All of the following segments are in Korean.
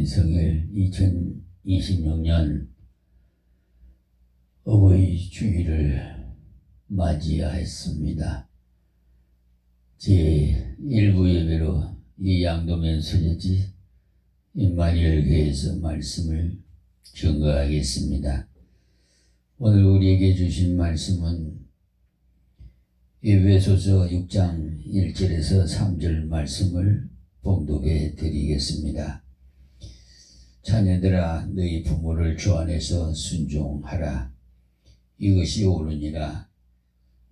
신성일 2026년 어버이 주일을 맞이하였습니다. 제1부 예배로 이 양도면 소재지 임마누엘 교회에서 말씀을 증거하겠습니다. 오늘 우리에게 주신 말씀은 에베소서 6장 1절에서 3절 말씀을 봉독해 드리겠습니다. 자녀들아, 너희 부모를 주 안에서 순종하라. 이것이 옳으니라.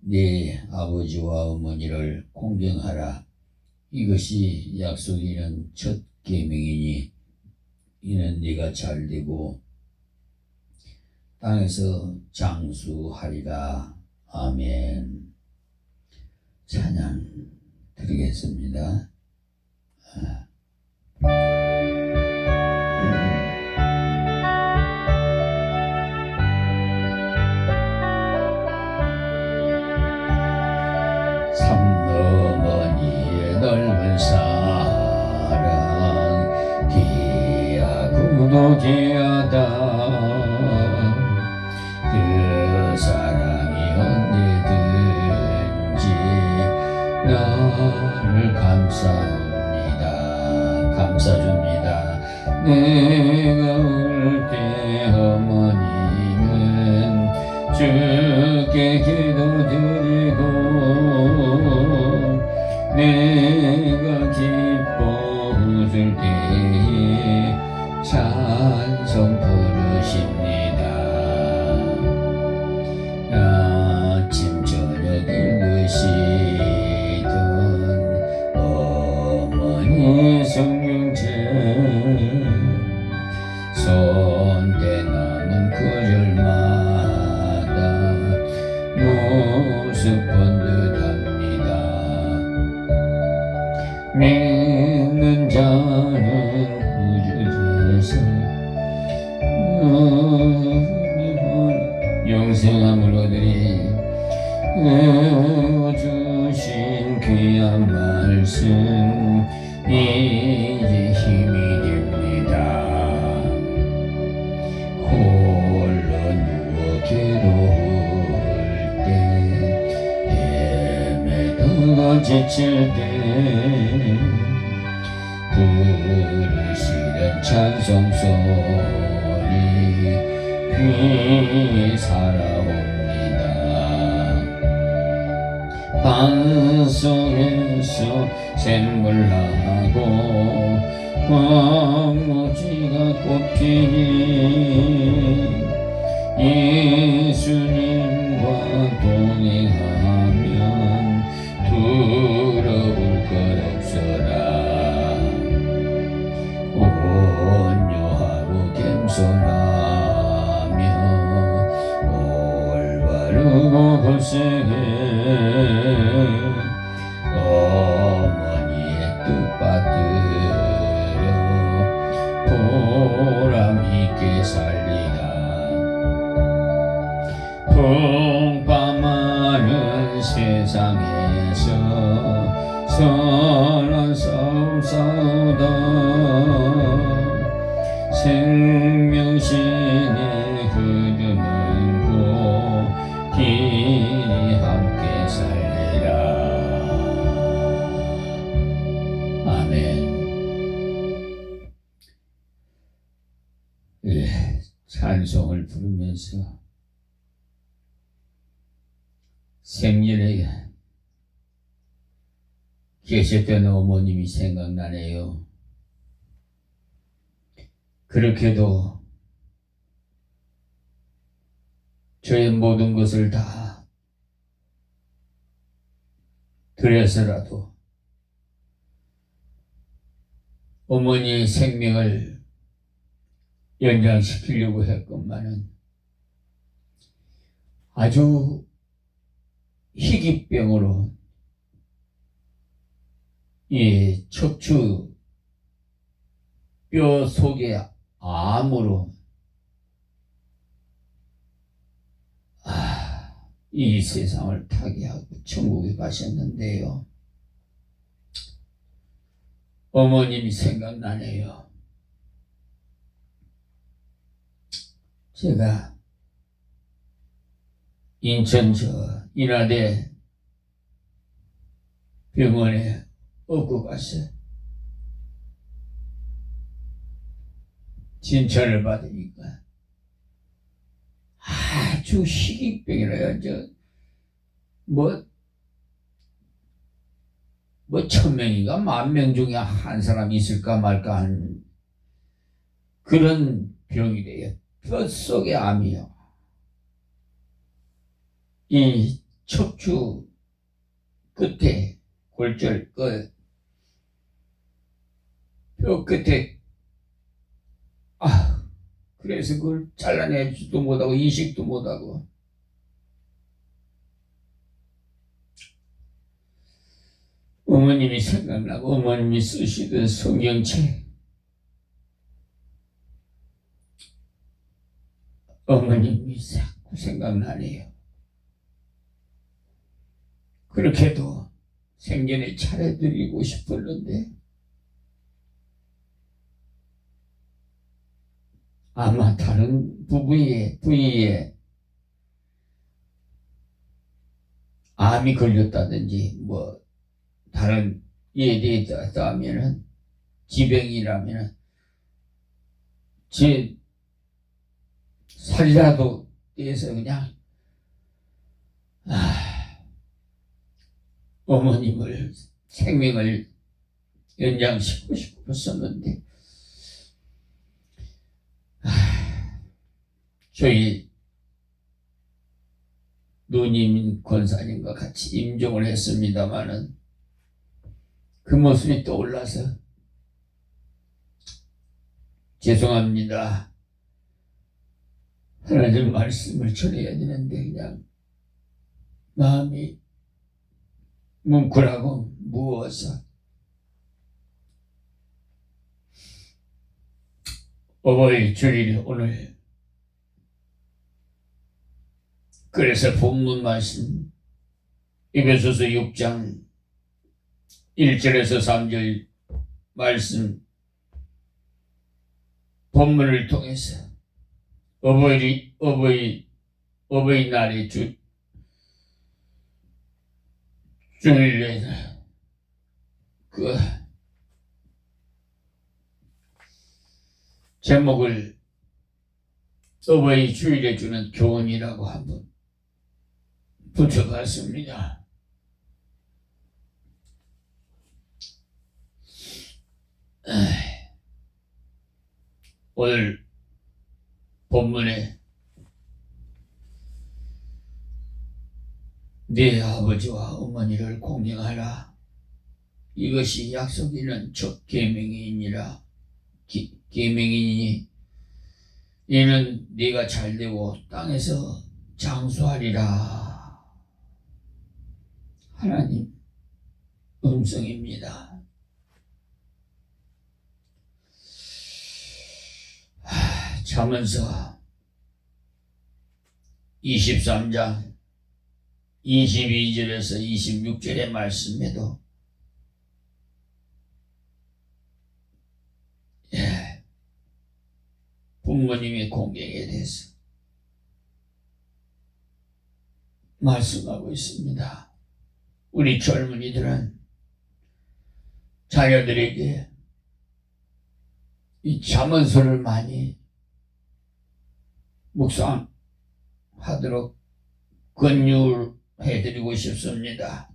네 아버지와 어머니를 공경하라. 이것이 약속이 있는 첫 계명이니 이는 네가 잘되고 땅에서 장수하리라. 아멘. 찬양 드리겠습니다. 삼어머니의 넓은 사랑 귀하고도 귀하다. 그 사랑이 언제든지 나를 감싸줍니다. 내가 울 때 어머니는 주께 기도드리고 내가 기뻐 웃을 때에 찬송 부르십니다. 아침 저녁 읽으시던 어머니 성경책 손대 남은 구절마다 모습 본 듯합니다. 믿는 자는 구주께서 영생함을 얻으리. 주신 귀한 말씀 이제 힘이 됩니다. 홀로 누워 괴로울 때 헤매다가 지칠 때 부르시는 찬송 소리 귀에 살아옵니다. 반송에서 샘물나고 황무지가 꽃피니 예수님과 동행하면 두려울 것 없어라. 온유하고 겸손하며 올바르고 거세게 어머니의 뜻 받들어 보람있게 살리라. 풍파많은 세상에서 선한 싸움 싸우다 생명신의 흐르는 곳 길이 함께 살리라. 아멘. 찬송을 부르면서 생전에 계셨던 어머님이 생각나네요. 그렇게도 저의 모든 것을 다 드려서라도 어머니의 생명을 연장시키려고 했건만은 아주 희귀병으로 이 척추 뼈 속에 암으로 이 세상을 타개하고 천국에 가셨는데요. 어머님이 생각나네요. 제가 인천 인하대 병원에 업고 갔어요. 진찰을 받으니까 아주 희귀병이라요. 뭐 1000명인가 10,000명 중에 한 사람이 있을까 말까 하는 그런 병이래요. 뼛속의 암이요. 이 척추 끝에 골절 뼈 끝에 그래서 그걸 잘라내지도 못하고 이식도 못하고 어머님이 생각나고 어머님이 쓰시던 성경책 어머님이 자꾸 생각나네요. 그렇게도 생전에 차려드리고 싶었는데 아마 다른 부위에 암이 걸렸다든지 뭐 다른 이에 대해서 하면은 지병이라면은 제 살이라도 떼서 그냥 어머님을 생명을 연장시키고 싶었었는데 저희 누님 권사님과 같이 임종을 했습니다마는 그 모습이 떠올라서 죄송합니다. 하나님 말씀을 전해야 되는데 그냥 마음이 뭉클하고 무거워서 어버이 주일 오늘 그래서 본문 말씀 에베소서 6장 1절에서 3절 말씀 본문을 통해서 어버이날의 주일에 그 제목을 어버이 주일에 주는 교훈이라고 한번 붙여봤습니다. 오늘 본문에 네 아버지와 어머니를 공경하라. 이것이 약속 있는 첫 계명이니라. 계명이니 이는 네가 잘되고 땅에서 장수하리라. 하나님 음성입니다. 잠언서 23장 22절에서 26절의 말씀에도 부모님의 공경에 대해서 말씀하고 있습니다. 우리 젊은이들은 자녀들에게 이 잠언서를 많이 묵상하도록 권유해드리고 싶습니다.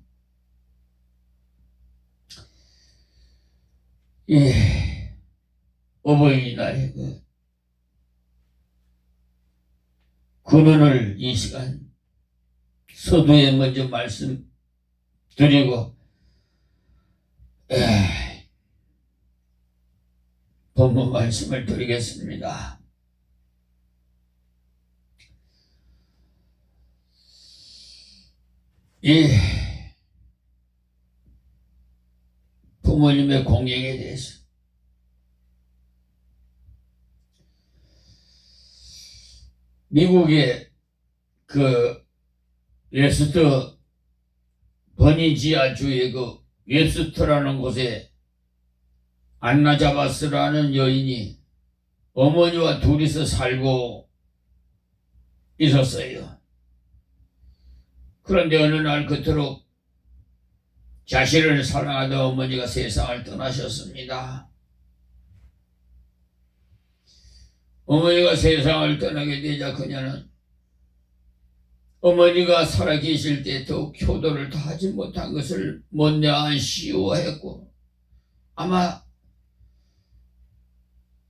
어버이날에 근원을 이 시간 서두에 먼저 말씀드리고 본문 말씀을 드리겠습니다. 이 부모님의 공경에 대해서 미국의 그 웨스트 버지니아주의 그 웹스터라는 곳에 안나 자바스라는 여인이 어머니와 둘이서 살고 있었어요. 그런데 어느 날 그토록 자신을 사랑하던 어머니가 세상을 떠나셨습니다. 어머니가 세상을 떠나게 되자 그녀는 어머니가 살아계실 때 더욱 효도를 다하지 못한 것을 못내 안시워했고, 아마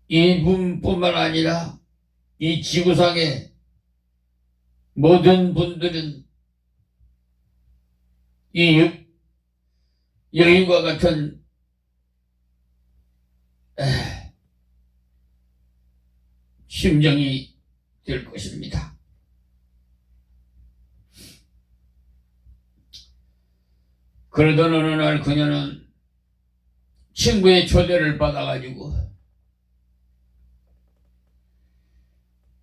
이분뿐만 아니라 이 지구상의 모든 분들은 이 여인과 같은 심정이 될 것입니다. 그러던 어느 날 그녀는 친구의 초대를 받아가지고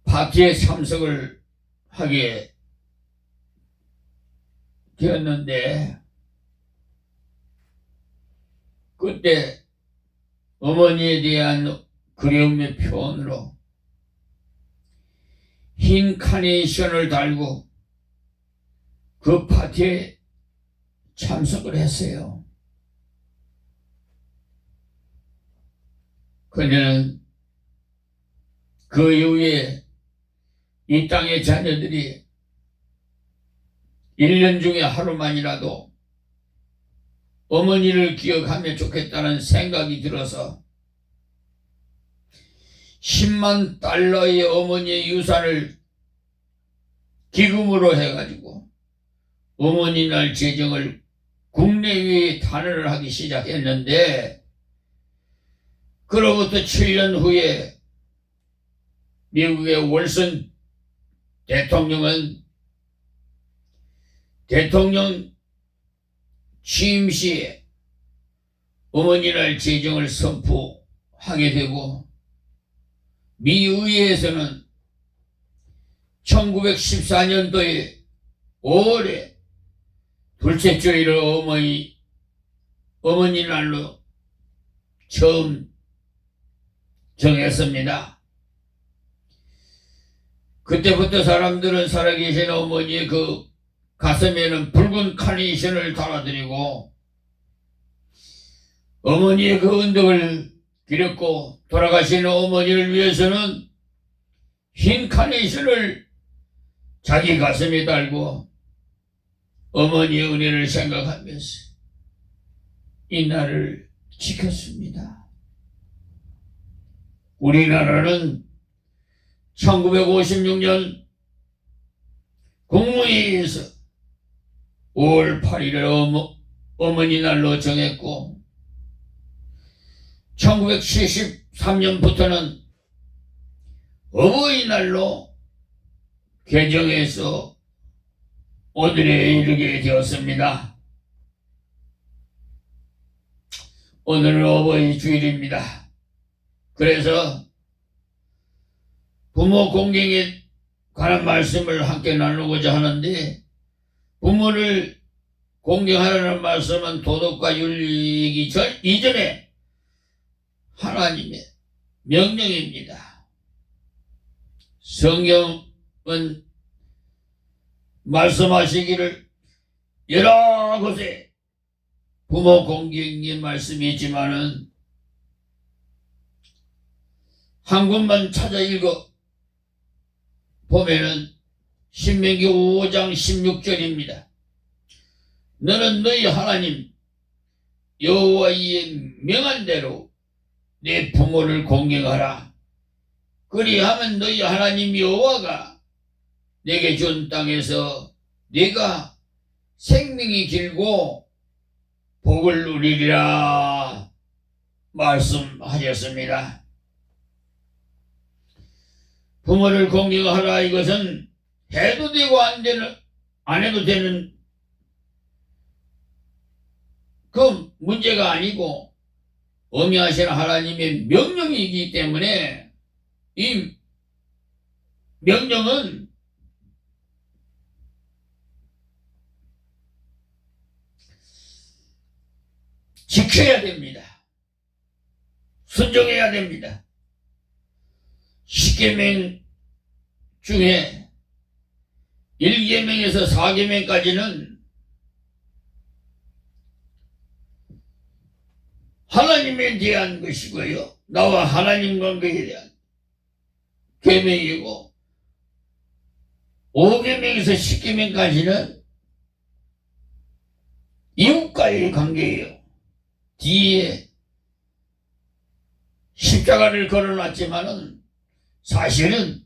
파티에 참석을 하게 되었는데, 그때 어머니에 대한 그리움의 표현으로 흰 카네이션을 달고 그 파티에 참석을 했어요. 그녀는 그 이후에 이 땅의 자녀들이 1년 중에 하루만이라도 어머니를 기억하면 좋겠다는 생각이 들어서 10만 달러의 어머니의 유산을 기금으로 해가지고 어머니 날 재정을 국내외에 단언을 하기 시작했는데, 그로부터 7년 후에 미국의 월슨 대통령은 대통령 취임 시에 어머니 날 재정을 선포하게 되고, 미 의회에서는 1914년도에 5월에 둘째 주일을 어머니 날로 처음 정했습니다. 그때부터 사람들은 살아계신 어머니의 그 가슴에는 붉은 카네이션을 달아드리고 어머니의 그 언덕을 기렸고, 돌아가신 어머니를 위해서는 흰 카네이션을 자기 가슴에 달고 어머니의 은혜를 생각하면서 이 날을 지켰습니다. 우리나라는 1956년 국무회의에서 5월 8일을 어머니 날로 정했고, 1973년부터는 어버이날로 개정해서 오늘에 이르게 되었습니다. 오늘은 어버이 주일입니다. 그래서 부모 공경에 관한 말씀을 함께 나누고자 하는데, 부모를 공경하라는 말씀은 도덕과 윤리이기 이전에 하나님의 명령입니다. 성경은 말씀하시기를 여러 곳에 부모 공경의 말씀이 있지만은 한 곳만 찾아 읽어 보면은 신명기 5장 16절입니다. 너는 너희 하나님 여호와의 명한 대로 내 부모를 공경하라. 그리하면 너희 하나님 여호와가 내게 준 땅에서 네가 생명이 길고 복을 누리리라 말씀하셨습니다. 부모를 공경하라, 이것은 해도 되고 안 해도 되는 그 문제가 아니고 어미하신 하나님의 명령이기 때문에 이 명령은 지켜야 됩니다. 순종해야 됩니다. 십계명 중에 1계명에서 4계명까지는 하나님에 대한 것이고요. 나와 하나님 관계에 대한 계명이고 5계명에서 10계명까지는 이웃과의 관계예요. 뒤에 십자가를 걸어놨지만은 사실은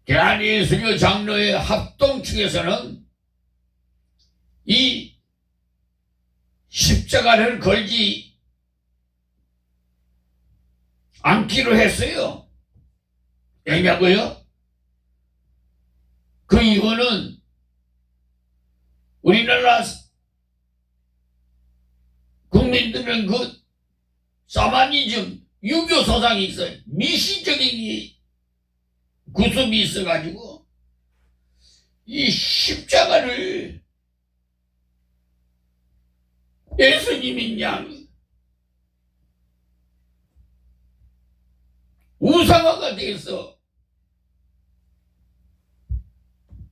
대한예수교 장로의 합동 측에서는 이 십자가를 걸지 않기로 했어요. 왜냐고요? 그 이유는 우리나라 국민들은 그 사마니즘 유교 소상이 있어요. 미시적인 구습이 있어가지고 이 십자가를 예수님이 양 우상화가 돼서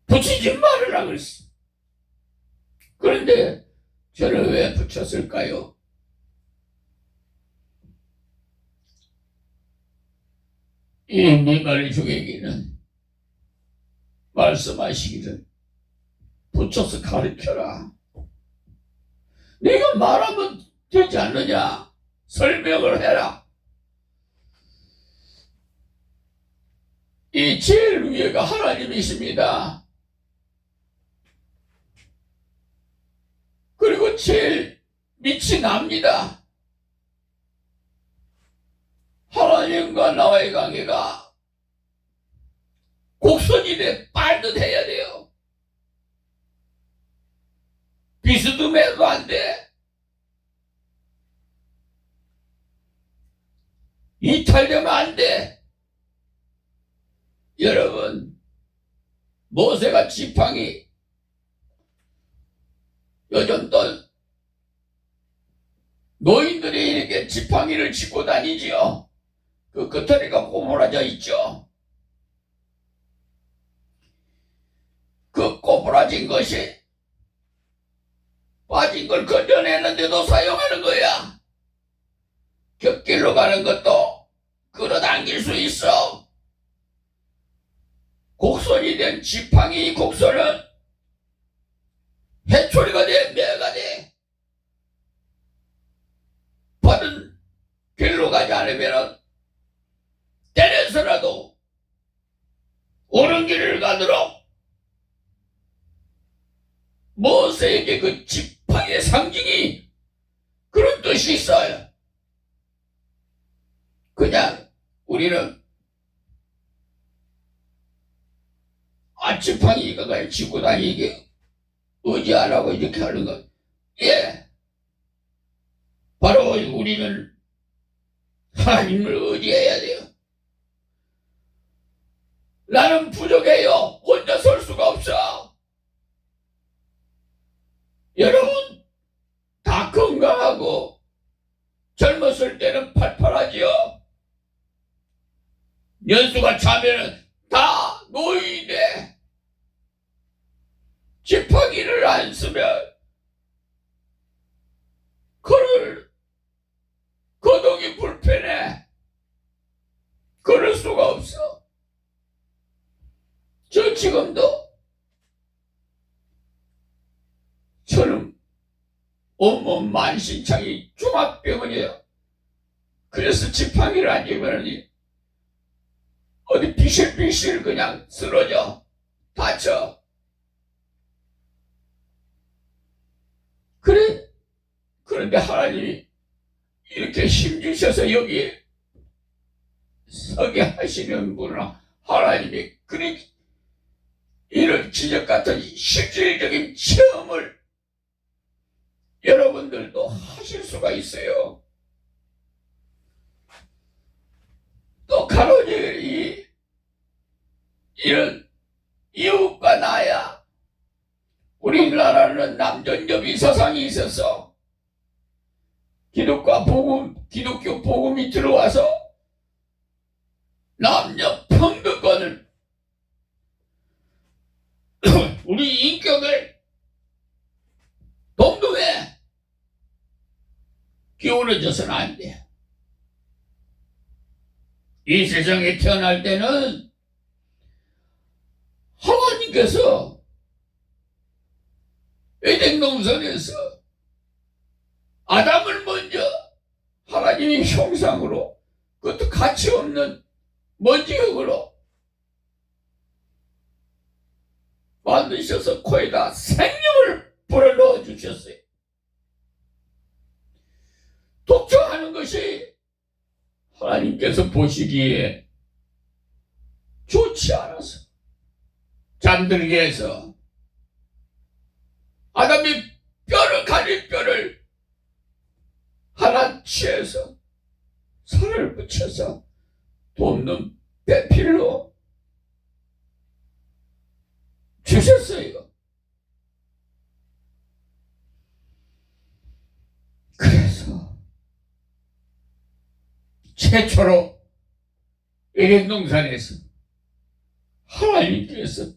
붙이지 말으라 그랬어. 그런데 저는 왜 붙였을까요? 이 민간의 주객에는 말씀하시기를 붙여서 가르쳐라. 네가 말하면 되지 않느냐? 설명을 해라. 이 제일 위에가 하나님이십니다. 그리고 제일 밑이 납니다. 하나님과 나와의 관계가 곡선이 돼 빨듯 해야 돼요. 비스듬해도 안 돼. 이탈되면 안 돼. 여러분, 모세가 지팡이 요즘 또 노인들이 이렇게 지팡이를 짚고 다니지요. 그 끄트리가 꼬부라져 있죠. 그 꼬부라진 것이 빠진 걸 건져내는데도 사용하는 거야. 곁길로 가는 것도 끌어당길 수 있어. 곡선이 된 지팡이 곡선은 해초리가 돼, 매가 돼. 바른 길로 가지 않으면 때려서라도 옳은 길을 가도록 모세에게 그 지팡이의 상징이 그런 뜻이 있어요. 그냥 우리는 지팡이가 그냥 짚고 다니게 의지하라고 이렇게 하는 것. 예. 바로 우리는 하나님을 의지해야 돼요. 나는 부족해요. 혼자 설 수가 없어. 여러분 다 건강하고 젊었을 때는 팔팔하지요. 연수가 차면은 다 노인이 돼. 지팡이를 안 쓰면 거동이 불편해. 걸을 수가 없어. 저 지금도 저는 온몸 만신창이 종합병원이에요. 그래서 지팡이를 안 입으니 어디 비실비실 그냥 쓰러져. 다쳐. 그런데 하나님이 이렇게 힘주셔서 여기 서게 하시는 분은 하나님이 이런 기적 같은 실질적인 체험을 여러분들도 하실 수가 있어요. 또 가로지 이런 이웃과 나야. 우리나라는 남존여비 사상이 있어서 기독교 복음이 들어와서 남녀 평등권을 기울어져서는 안 돼. 이 세상에 태어날 때는 하나님께서 에덴 동산에서 아담을 먼저 하나님의 형상으로, 그것도 가치 없는 먼지흙으로 만드셔서 코에다 생명을 불어넣어 주셨어요. 독청하는 것이 하나님께서 보시기에 좋지 않아서 잠들게 해서 아담이 뼈를 가린 뼈를 하나 취해서 살을 붙여서 돕는 배필로 주셨어요. 그래서 최초로 에덴 동산에서 하나님께서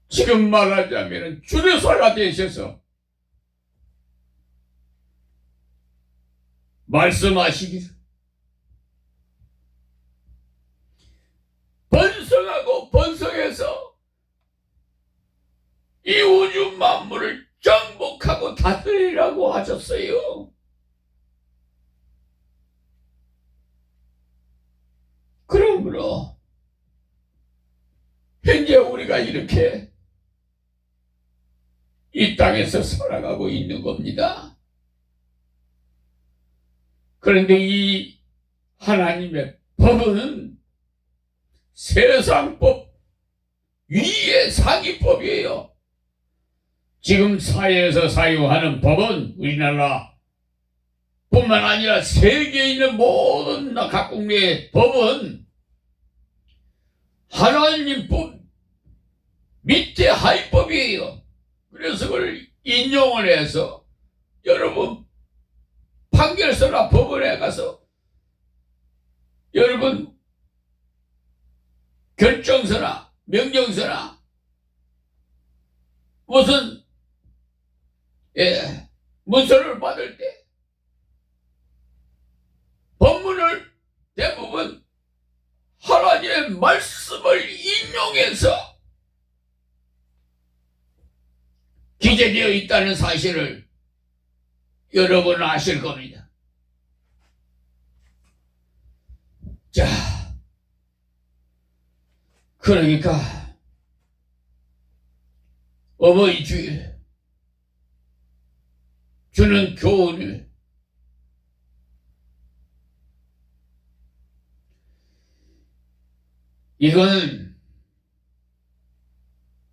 지금 말하자면 주례사가 되셔서 말씀하시기를 번성하고 번성해서 이 우주 만물을 정복하고 다스리라고 하셨어요. 그러므로 현재 우리가 이렇게 이 땅에서 살아가고 있는 겁니다. 그런데 이 하나님의 법은 세상법 위의 상위법이에요. 지금 사회에서 사용하는 법은 우리나라 뿐만 아니라 세계에 있는 모든 각국의 법은 하나님 법 밑에 하위법이에요. 그래서 그걸 인용을 해서 여러분 판결서나 법원에 가서 여러분 결정서나 명령서나 무슨 문서를 받을 때 법문을 대부분 하나님의 말씀을 인용해서 기재되어 있다는 사실을 여러분은 아실 겁니다. 자, 그러니까 어버이 주일 주는 교훈을 이건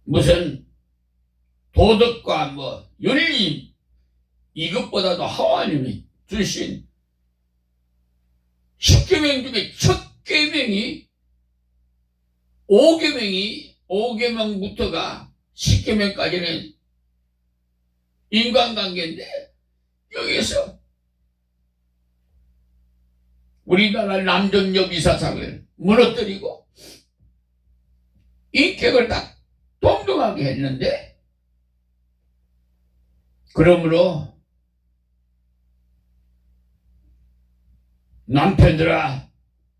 무슨 도덕과 윤리 이것보다도 하나님이 주신 10계명 중에 첫 계명이 5계명부터가 10계명까지는 인간관계인데 여기서 우리나라 남정여비사상을 무너뜨리고 인격을 다 동등하게 했는데, 그러므로 남편들아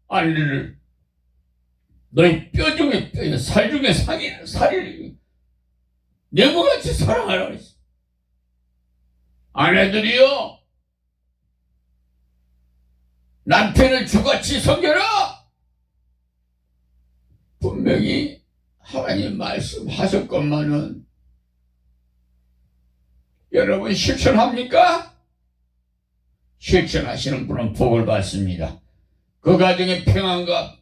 아내를 너희 뼈 중에 뼈야, 살 중에 살이 내부같이 사랑하라 그랬어. 아내들이요 남편을 주같이 섬겨라. 분명히 하나님 말씀하셨건만은 여러분 실천합니까? 실천하시는 분은 복을 받습니다. 그 가정의 평안과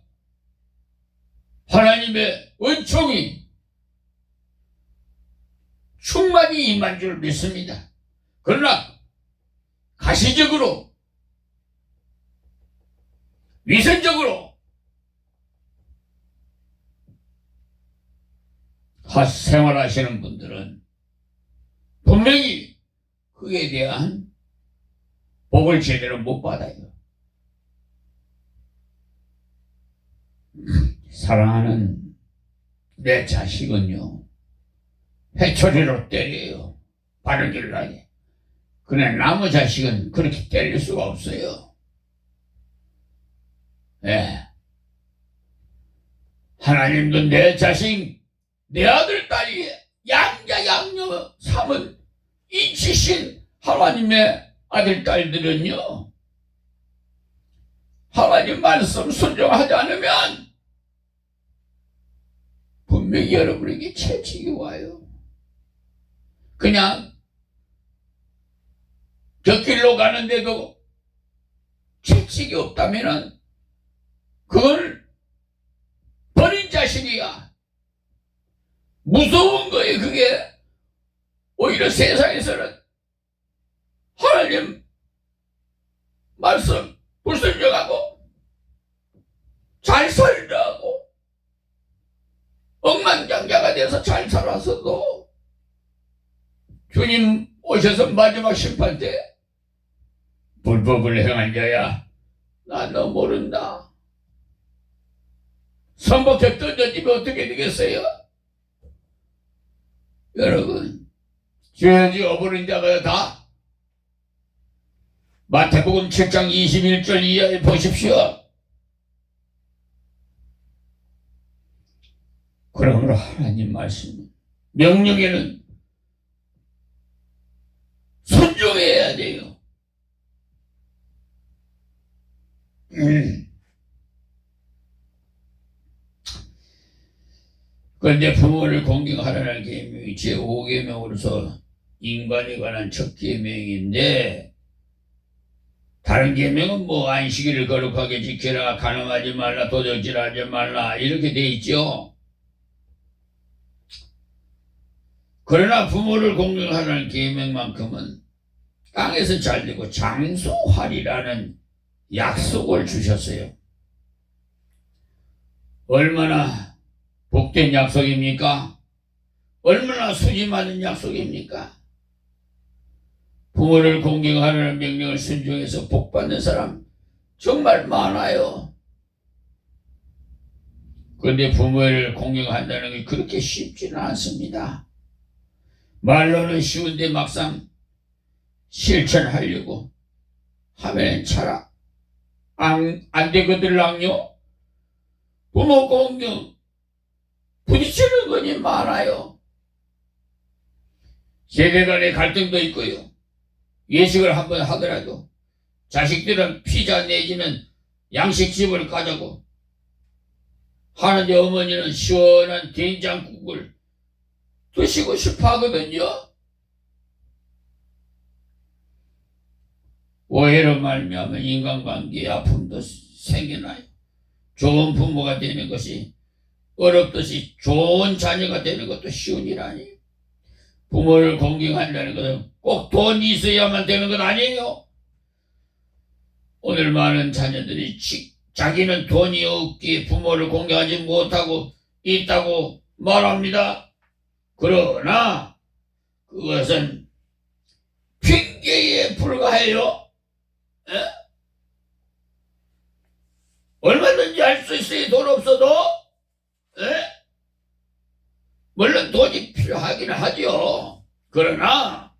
하나님의 은총이 충만히 임한 줄 믿습니다. 그러나 가시적으로 위선적으로 생활하시는 분들은 분명히 그에 대한 복을 제대로 못 받아요. 사랑하는 내 자식은요 해초리로 때려요. 바르길 나게. 그러나 남의 자식은 그렇게 때릴 수가 없어요. 예. 하나님도 내 자식, 내 아들, 딸이 양자 양녀 삼은 이치신 하나님의 아들, 딸들은요, 하나님 말씀 순종하지 않으면 분명히 여러분에게 채찍이 와요. 그냥 곁길로 가는데도 채찍이 없다면 그건 버린 자식이야. 무서운 거예요. 그게 오히려 세상에서는 하나님 말씀 불순종하고 잘 살려고 억만장자가 돼서 잘 살아서도 주님 오셔서 마지막 심판 때 불법을 행한 자야, 나 너 모른다. 선복해 던져지면 어떻게 되겠어요? 여러분, 죄 지어버린 자가 다 마태복음 7장 21절 이하에 보십시오. 그러므로 하나님 말씀 명령에는 순종해야 돼요. 그런데 부모를 공경하라는 계명이 제5계명으로서 인간에 관한 첫 계명인데, 다른 계명은 뭐 안식일을 거룩하게 지키라, 간음하지 말라, 도적질하지 말라 이렇게 돼 있죠. 그러나 부모를 공경하라는 계명만큼은 땅에서 잘되고 장수하리라는 약속을 주셨어요. 얼마나 복된 약속입니까? 얼마나 수지 많은 약속입니까? 부모를 공경하라는 명령을 순종해서 복받는 사람 정말 많아요. 그런데 부모를 공경한다는 게 그렇게 쉽지는 않습니다. 말로는 쉬운데 막상 실천하려고 하면 잘 안 되거들랑요. 부모 공경 부딪히는 것이 많아요. 세대 간의 갈등도 있고요. 예식을 한번 하더라도 자식들은 피자 내지는 양식집을 가자고 하는데 어머니는 시원한 된장국을 드시고 싶어 하거든요. 오해로 말미암아 인간관계에 아픔도 생겨나요. 좋은 부모가 되는 것이 어렵듯이 좋은 자녀가 되는 것도 쉬운 일 아니에요. 부모를 공경한다는 것은 꼭 돈이 있어야만 되는 건 아니에요. 오늘 많은 자녀들이 자기는 돈이 없기에 부모를 공경하지 못하고 있다고 말합니다. 그러나 그것은 핑계에 불과해요. 에? 얼마든지 할 수 있어요. 돈 없어도. 에? 물론 돈이 필요하긴 하죠. 그러나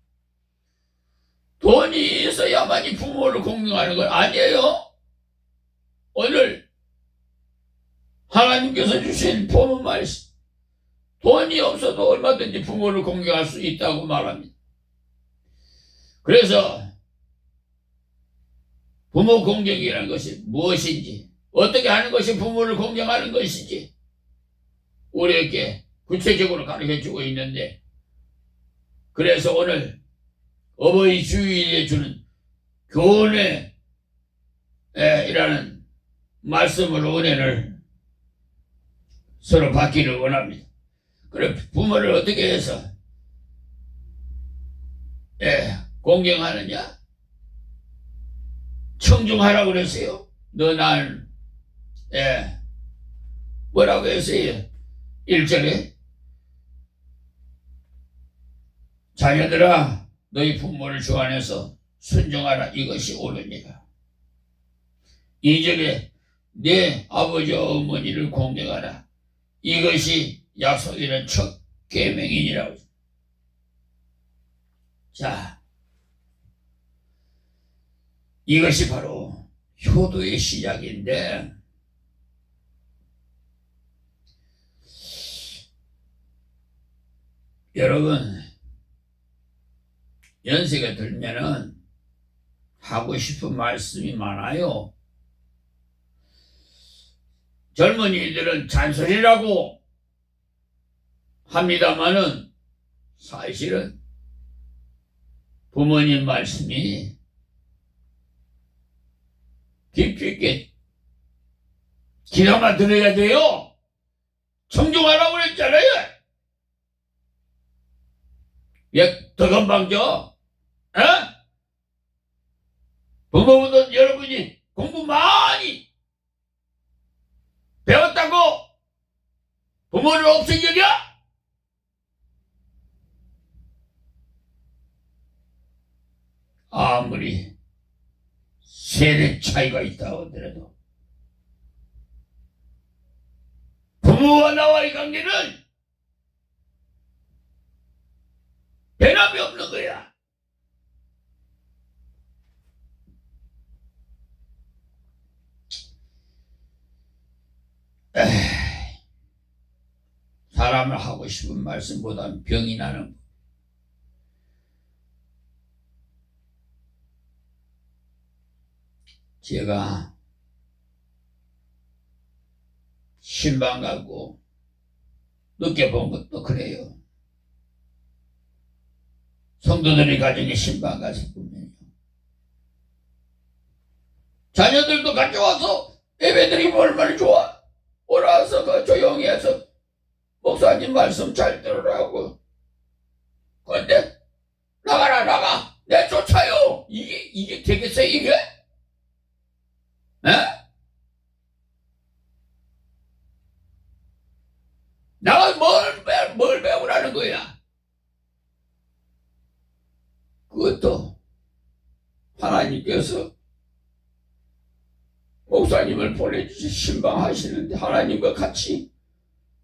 돈이 있어야만이 부모를 공경하는 건 아니에요. 오늘 하나님께서 주신 본문 말씀, 돈이 없어도 얼마든지 부모를 공경할 수 있다고 말합니다. 그래서 부모 공경이라는 것이 무엇인지, 어떻게 하는 것이 부모를 공경하는 것인지 우리에게 구체적으로 가르쳐주고 있는데, 그래서 오늘 어버이 주일에 주는 교훈에 이라는 말씀으로 은혜를 서로 받기를 원합니다. 그래, 부모를 어떻게 해서 공경하느냐? 청중하라고 그랬어요. 너 날 뭐라고 했어요? 1절에 자녀들아 너희 부모를 주 안에서 순종하라, 이것이 옳으니라. 2절에 내 아버지와 어머니를 공경하라, 이것이 약속이란 첫 계명이니라. 자, 이것이 바로 효도의 시작인데, 여러분 연세가 들면은 하고 싶은 말씀이 많아요. 젊은이들은 잔소리라고 합니다마는 사실은 부모님 말씀이 깊이 있게 귀담아 들어야 돼요. 청중하라고 그랬잖아요. 왜 더 건방져? 에? 부모분들 여러분이 공부 많이 배웠다고 부모를 없애기냐? 아무리 세대 차이가 있다 하더라도 부모와 나와의 관계는 변함이 없는 거야. 사람을 하고 싶은 말씀보다는 병이 나는 거. 제가 신방 가고 느껴본 것도 그래요. 성도들이 가정에 신방 가서 보면요, 자녀들도 같이 와서 예배드리면 얼마나 좋아. 오라서 그 조용히 해서 목사님 말씀 잘 들으라고. 근데 나가라 나가 내 쫓아요. 이게 되겠어요 이게? 에? 나가 뭘 배우라는 거야? 그것도 하나님께서 목사님을 보내주시 신방하시는데 하나님과 같이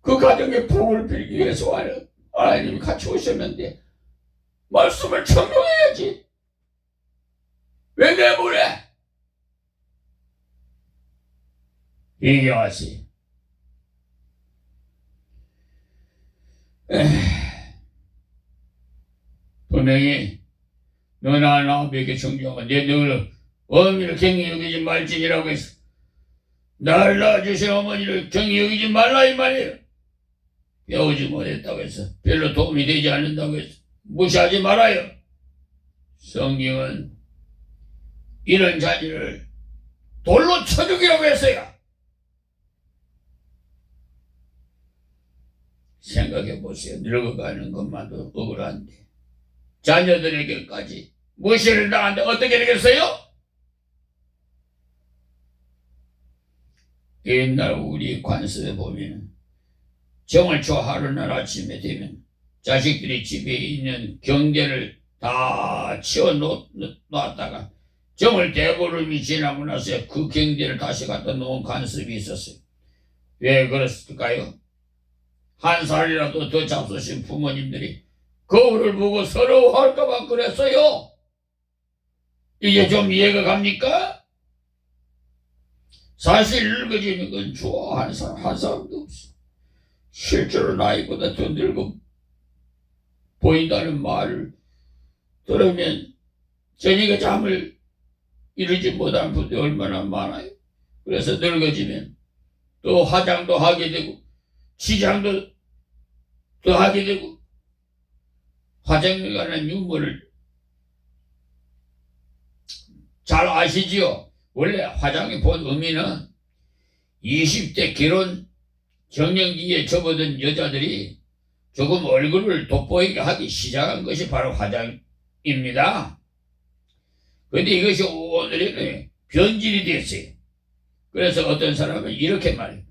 그 가정의 복을 빌기 위해서 하나님이 같이 오셨는데 말씀을 청명해야지. 왜 내보내? 얘기하세요. 분명히 너나 나에게 존경하고 내 너를 어머니를 경히 여기지 말지니라고 했어. 나를 낳아주신 어머니를 경히 여기지 말라 이 말이에요. 배우지 못했다고 해서 별로 도움이 되지 않는다고 해서 무시하지 말아요. 성경은 이런 자녀를 돌로 쳐 죽이라고 했어요. 생각해 보세요. 늙어가는 것만도 억울한데 자녀들에게까지 무시를 당하는데 어떻게 되겠어요? 옛날 우리 관습에 보면 정월초 하루날 아침에 되면 자식들이 집에 있는 경제를 다 치워놓았다가 정월 대보름이 지나고 나서 그 경제를 다시 갖다 놓은 관습이 있었어요. 왜 그랬을까요? 한 살이라도 더 잡수신 부모님들이 거울을 보고 서러워할까봐 그랬어요. 이게 좀 이해가 갑니까? 사실 늙어지는 건 좋아하는 사람 한 사람도 없어. 실제로 나이보다 더 늙어 보인다는 말을 들으면 저녁에 잠을 이루지 못한 분들이 얼마나 많아요. 그래서 늙어지면 또 화장도 하게 되고 치장도 더 하게 되고 화장에 관한 유머를 잘 아시지요? 원래 화장의 본 의미는 20대 결혼 정년기에 접어든 여자들이 조금 얼굴을 돋보이게 하기 시작한 것이 바로 화장입니다. 그런데 이것이 오늘의 변질이 됐어요. 그래서 어떤 사람은 이렇게 말해요.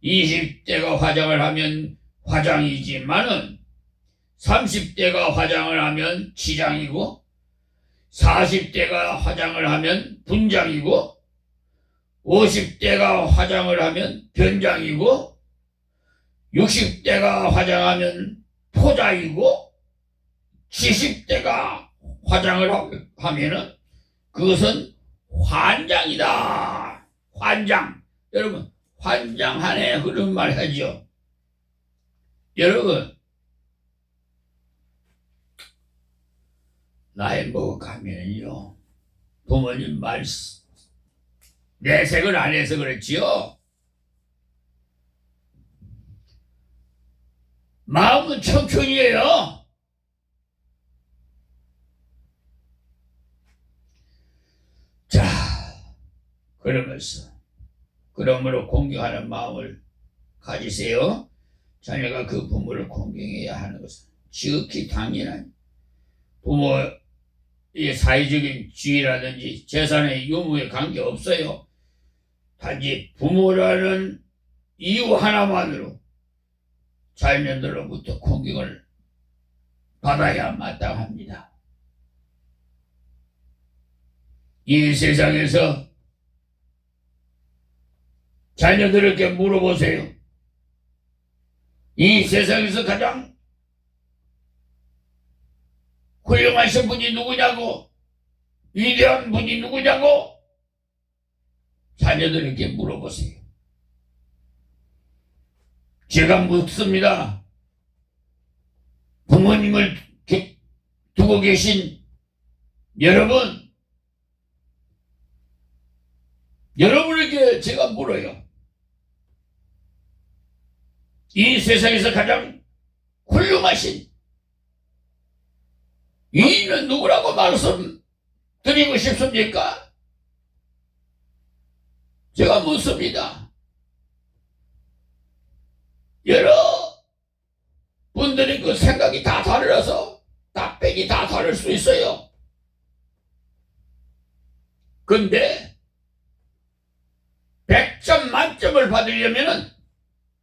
20대가 화장을 하면 화장이지만은 30대가 화장을 하면 치장이고 40대가 화장을 하면 분장이고 50대가 화장을 하면 변장이고 60대가 화장하면 포자이고 70대가 화장을 하면은 그것은 환장이다. 환장. 여러분, 환장 안에 그런 말 하죠. 여러분, 나이 먹어가면요, 부모님 말 내색을 안 해서 그랬지요. 마음은 청춘이에요. 자, 그러므로 공경하는 마음을 가지세요. 자녀가 그 부모를 공경해야 하는 것은 지극히 당연한 부모의 사회적인 지위라든지 재산의 유무에 관계없어요. 단지 부모라는 이유 하나만으로 자녀들로부터 공경을 받아야 마땅합니다. 이 세상에서 자녀들에게 물어보세요. 이 세상에서 가장 훌륭하신 분이 누구냐고, 위대한 분이 누구냐고 자녀들에게 물어보세요. 제가 묻습니다. 부모님을 두고 계신 여러분에게 제가 물어요. 이 세상에서 가장 훌륭하신 이는 누구라고 말씀드리고 싶습니까? 제가 묻습니다. 여러분들이 그 생각이 다 달라서 답변이 다 다를 수 있어요. 근데 100점 만점을 받으려면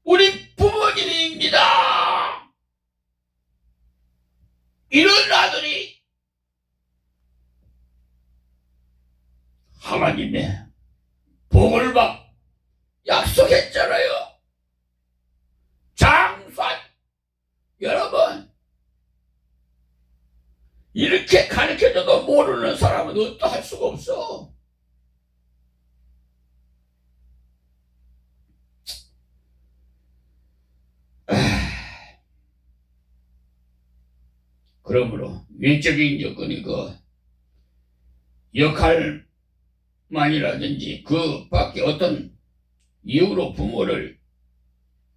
우리 부모님입니다. 이런 아들이 하나님의 복을 약속했잖아요. 장수한 여러분, 이렇게 가르쳐줘도 모르는 사람은 어떠할 수가 없어. 그러므로 외적인 여건이 그 역할만이라든지 그 밖에 어떤 이유로 부모를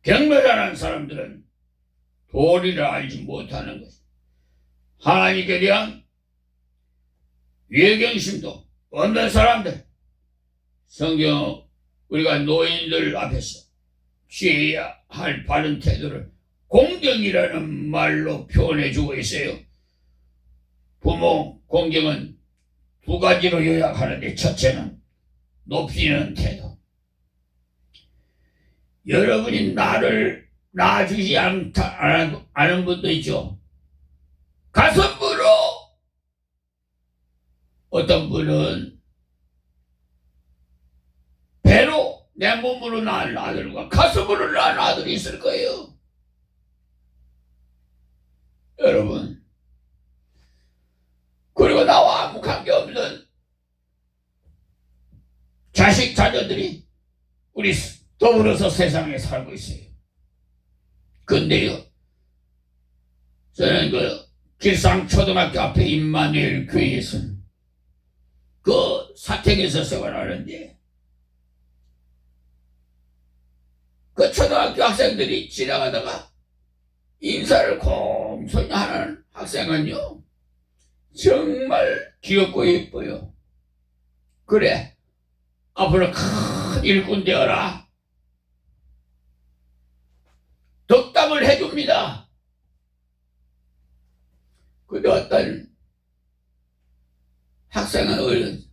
경멸하는 사람들은 도리를 알지 못하는 것. 하나님께 대한 외경심도 없는 사람들. 성경 우리가 노인들 앞에서 취해야 할 바른 태도를 공경이라는 말로 표현해주고 있어요. 부모 공경은 두 가지로 요약하는데, 첫째는 높이는 태도. 여러분이 나를 낳아주지 않은 분도 있죠. 가슴으로. 어떤 분은 배로 내 몸으로 낳은 아들과 가슴으로 낳은 아들이 있을 거예요. 여러분, 그리고 나와 아무 관계없는 자녀들이 우리 더불어서 세상에 살고 있어요. 근데요, 저는 그 길상초등학교 앞에 임마누엘 교회에서는 그 사택에서 생활하는데, 그 초등학교 학생들이 지나가다가 인사를 공손히 하는 학생은요, 정말 귀엽고 예뻐요. 그래, 앞으로 큰 일꾼 되어라. 덕담을 해줍니다. 근데 어떤 학생은 얼른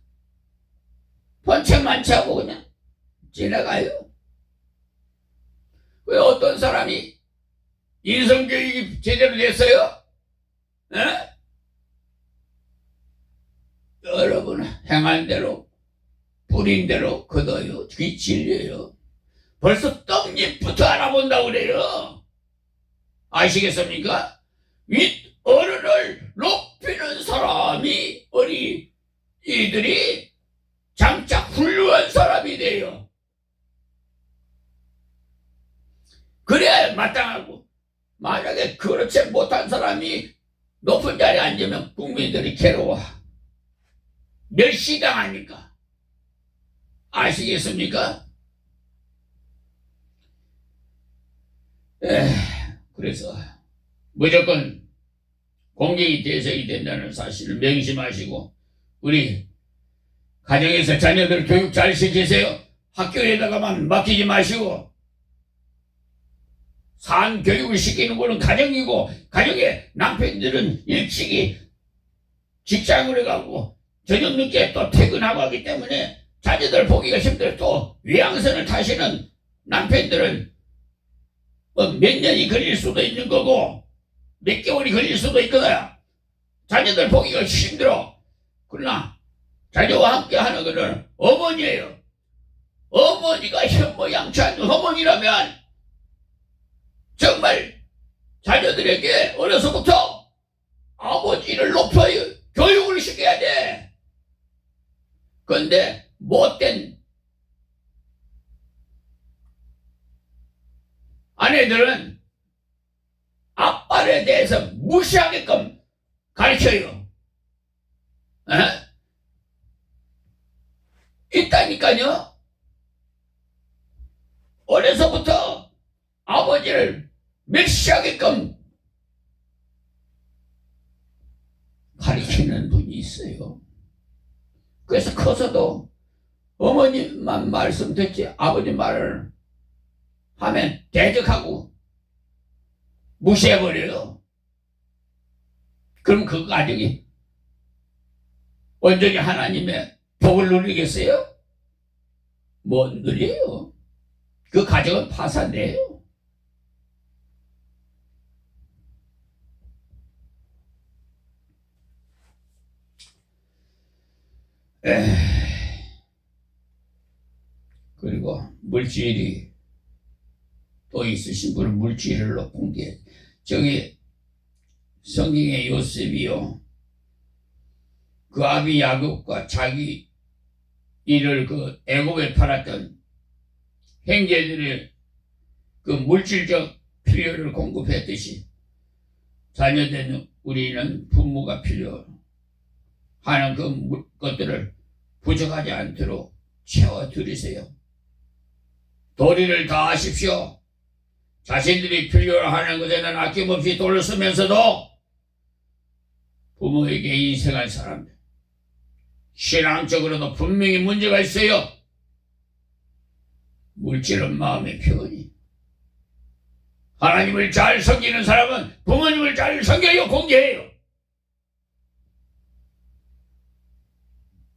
번책만치 하고 그냥 지나가요. 왜 어떤 사람이 인성교육이 제대로 됐어요? 에? 여러분, 행한 대로 뿌린 대로 거둬요. 그게 진리예요. 벌써 떡잎부터 알아본다고 그래요. 아시겠습니까? 윗 어른을 높이는 사람이 이들이 그래야 마땅하고, 만약에 그렇지 못한 사람이 높은 자리에 앉으면 국민들이 괴로워. 멸시당하니까. 아시겠습니까? 그래서 무조건 공경이 대상이 된다는 사실을 명심하시고, 우리 가정에서 자녀들 교육 잘 시키세요. 학교에다가만 맡기지 마시고, 산 교육을 시키는 것은 가정이고, 가정에 남편들은 일찍이 직장을 가고 저녁 늦게 또 퇴근하고 하기 때문에 자녀들 보기가 힘들어. 또 외항선을 타시는 남편들은 몇 년이 걸릴 수도 있는 거고 몇 개월이 걸릴 수도 있거든. 자녀들 보기가 힘들어. 그러나 자녀와 함께 하는 것은 어머니예요. 어머니가 현모양처한 어머니라면 정말 자녀들에게 어려서부터 아버지를 높여요. 교육을 시켜야 돼. 그런데 못된 아내들은 아빠에 대해서 무시하게끔 가르쳐요. 있다니까요. 어려서부터 아버지를 멸시하게끔 가르치는 분이 있어요. 그래서 커서도 어머님만 말씀 듣지 아버지 말을 하면 대적하고 무시해버려요. 그럼 그 가정이 온전히 하나님의 복을 누리겠어요? 못 누려요. 그 가정은 파산돼요. 그리고 물질이 또 있으신 분은 물질을 높은 게, 저기 성경의 요셉이요, 그 아비 야곱과 자기 이를 그 애굽에 팔았던 형제들의 그 물질적 필요를 공급했듯이 자녀된 우리는 부모가 필요하는 그 것들을 부족하지 않도록 채워드리세요. 도리를 다하십시오. 자신들이 필요하는 것에는 아낌없이 돈을 쓰면서도 부모에게 인생할 사람들, 신앙적으로도 분명히 문제가 있어요. 물질은 마음의 표현이. 하나님을 잘 섬기는 사람은 부모님을 잘 섬겨요. 공개해요.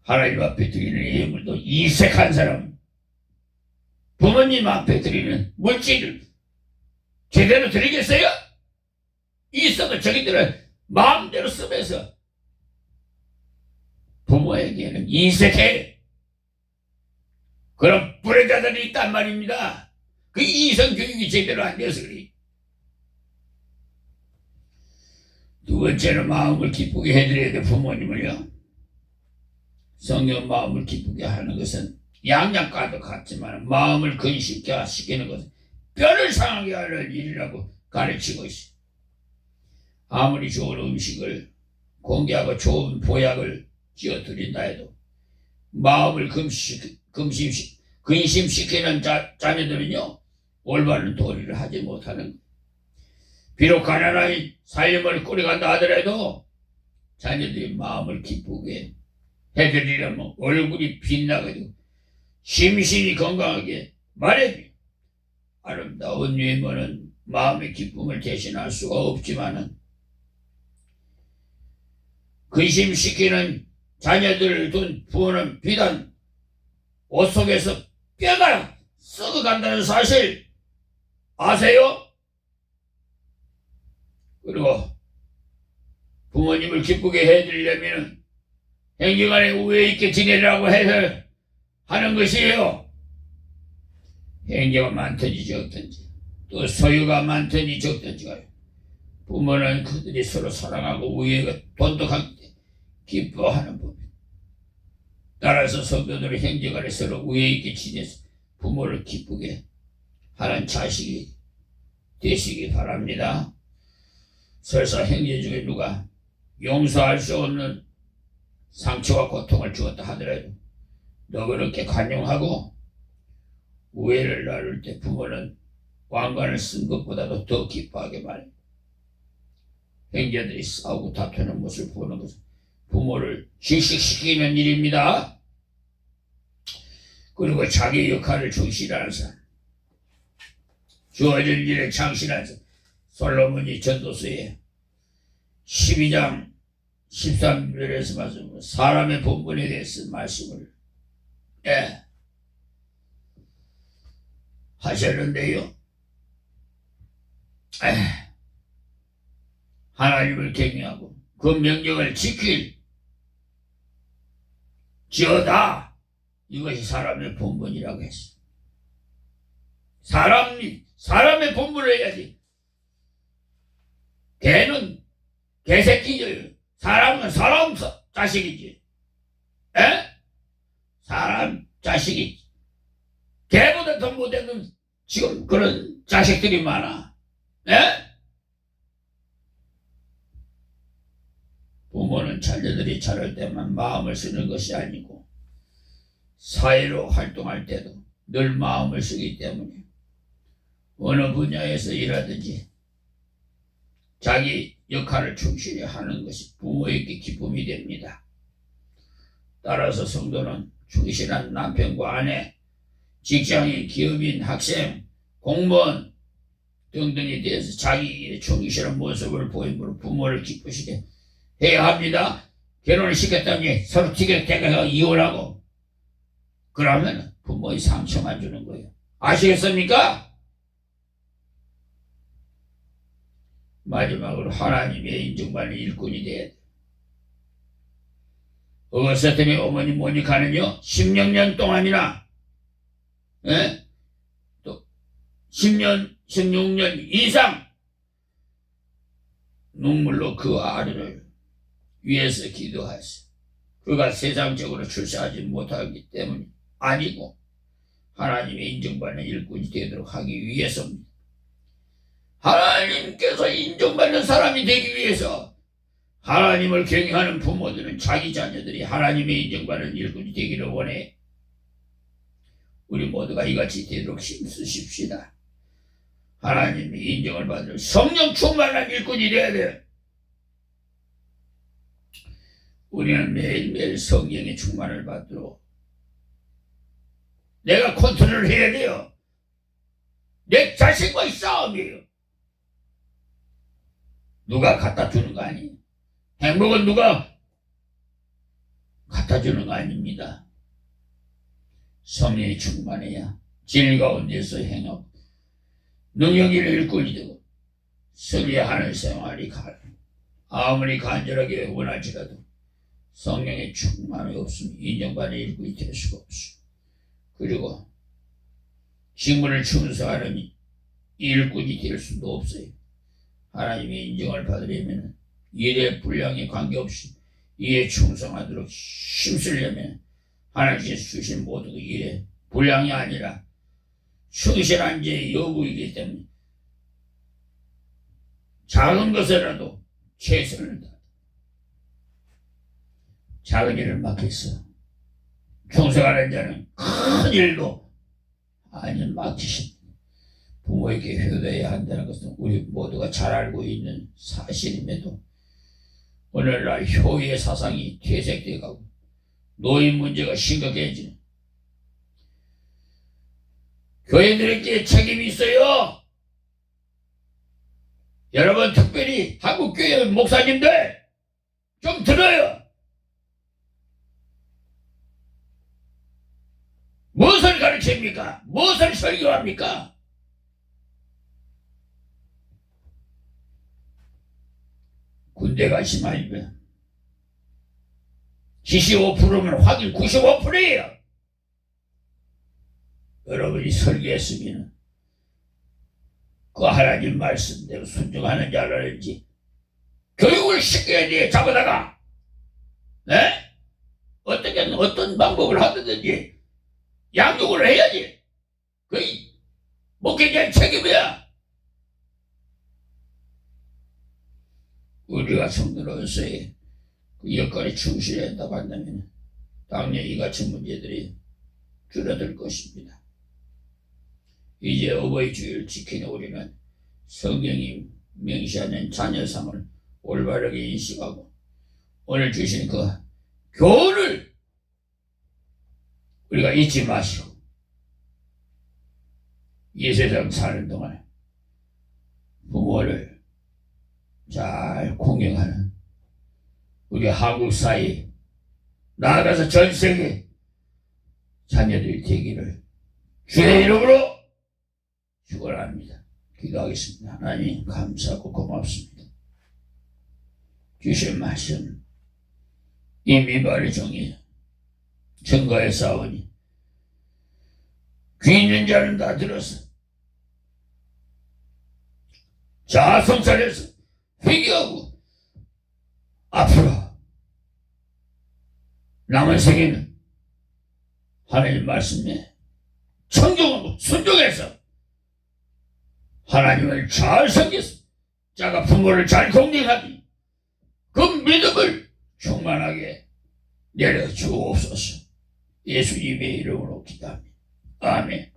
하나님 앞에 드리는 예물도 이색한 사람은 부모님 앞에 드리는 물질을 제대로 드리겠어요? 있어도 저기들은 마음대로 쓰면서 부모에게는 이색해. 그런 불효자들이 있단 말입니다. 그 이성교육이 제대로 안 돼서 그래. 두 번째는 마음을 기쁘게 해드려야 돼. 부모님을요. 성경 마음을 기쁘게 하는 것은 양약과도 같지만 마음을 근심케 시키는 것은 뼈를 상하게 하는 일이라고 가르치고 있어. 아무리 좋은 음식을 공개하고 좋은 보약을 지어드린다 해도 마음을 근심시키는 자녀들은요, 올바른 도리를 하지 못하는. 비록 가난한 삶을 꾸려간다 하더라도 자녀들이 마음을 기쁘게 해드리려면 얼굴이 빛나가지고 심신이 건강하게 말해줘. 아름다운 외모는 마음의 기쁨을 대신할 수가 없지만은 근심시키는 자녀들을 둔 부모는 비단 옷 속에서 뼈가 썩어간다는 사실 아세요? 그리고 부모님을 기쁘게 해드리려면 행여간에 우애 있게 지내라고 해서 하는 것이에요. 행여가 많든지 적든지 또 소유가 많든지 적든지 부모는 그들이 서로 사랑하고 우애가 돈독하게 기뻐하는 법입니다. 따라서 성도들은 형제간에 서로 우애 있게 지내서 부모를 기쁘게 하는 자식이 되시기 바랍니다. 설사 형제 중에 누가 용서할 수 없는 상처와 고통을 주었다 하더라도 너그럽게 관용하고 우애를 나눌 때 부모는 왕관을 쓴 것보다도 더 기뻐하게 말해. 형제들이 싸우고 다투는 모습을 보는 것은 부모를 질식시키는 일입니다. 그리고 자기 역할을 충실하는 사람, 주어진 일에 창신한 사람. 솔로몬이 전도서에 12장 13절에서 말씀, 사람의 본분에 대해서 말씀을 하셨는데요. 하나님을 경외하고 그 명령을 지킬 지어다. 이것이 사람의 본분이라고 했어. 사람의 본분을 해야지. 개는 개새끼지. 사람은 사람 자식이지. 사람 자식이지. 개보다 더 못되는 지금 그런 자식들이 많아. 부모는 자녀들이 자랄 때만 마음을 쓰는 것이 아니고 사회로 활동할 때도 늘 마음을 쓰기 때문에 어느 분야에서 일하든지 자기 역할을 충실히 하는 것이 부모에게 기쁨이 됩니다. 따라서 성도는 충실한 남편과 아내, 직장인, 기업인, 학생, 공무원 등등에 대해서 자기 일에 충실한 모습을 보임으로 부모를 기쁘시게 해야 합니다. 결혼을 시켰다니 서로 티격태격하고 이혼하고 그러면 부모의 상처만 주는 거예요. 아시겠습니까? 마지막으로 하나님의 인정받는 일꾼이 돼야 돼. 어거스틴의 어머니 모니카는요 16년 동안이나 또 10년, 16년 이상 눈물로 그 아들을 위해서 기도했어요. 그가 세상적으로 출세하지 못하기 때문이 아니고 하나님의 인정받는 일꾼이 되도록 하기 위해서입니다. 하나님께서 인정받는 사람이 되기 위해서 하나님을 경외하는 부모들은 자기 자녀들이 하나님의 인정받는 일꾼이 되기를 원해. 우리 모두가 이같이 되도록 힘쓰십시다. 하나님의 인정을 받을 성령 충만한 일꾼이 되어야 돼. 우리는 매일매일 성령의 충만을 받도록 내가 컨트롤을 해야 돼요. 내 자신과의 싸움이에요. 누가 갖다 주는 거 아니에요. 행복은 누가 갖다 주는 거 아닙니다. 성령이 충만해야 질 가운데서 행하고 능력이 일꾼이 되고 설계하는 생활이 아무리 간절하게 원할지라도 성령의 충만이 없으면 인정받는 일꾼이 될 수가 없어. 그리고 직무를 충성하는 일꾼이 될 수도 없어요. 하나님의 인정을 받으려면 일에 분량에 관계없이 일에 충성하도록 힘쓰려면 하나님께서 주신 모든 일에 분량이 아니라 충실한 자의 여부이기 때문에 작은 것이라도 최선을 다해 작은 일을 맡겼어. 충성하는 자는 큰 일도 아니 맡기십니다. 부모에게 효도해야 한다는 것은 우리 모두가 잘 알고 있는 사실임에도 오늘날 효의 사상이 퇴색되어 가고 노인 문제가 심각해지는 교회들에게 책임이 있어요. 여러분 특별히 한국교회 목사님들 좀 들어요. 무엇을 가르칩니까? 무엇을 설교합니까? 군대 가시면 지시 5%면 확인 95%예요. 여러분이 설교했으면 그 하나님 말씀대로 순종하는 자라든지 교육을 시켜야 돼. 잡아다가 어떤 방법을 하든지 양육을 해야지. 그게 목회자의 책임이야. 우리가 성도로서의 그 역할에 충실한다고 한다면 당연히 이 같은 문제들이 줄어들 것입니다. 이제 어버이 주일을 지키는 우리는 성경이 명시하는 자녀상을 올바르게 인식하고 오늘 주신 그 교훈을 우리가 잊지 마시고 이 세상 사는 동안 부모를 잘 공경하는 우리 한국 사회 나아가서 전 세계 자녀들이 되기를 주의 이름으로 축원합니다. 기도하겠습니다. 하나님 감사하고 고맙습니다. 주신 말씀 이 미발의 종이 증거에 싸우니 귀 있는 자는 다 들어서 자성찰해서 회개하고 앞으로 남은 세계는 하나님 말씀에 청종하고 순종해서 하나님을 잘 섬겨서 자가 부모를 잘 공경하니 그 믿음을 충만하게 내려주옵소서. 예수님의 이름으로 기도합니다. 아멘.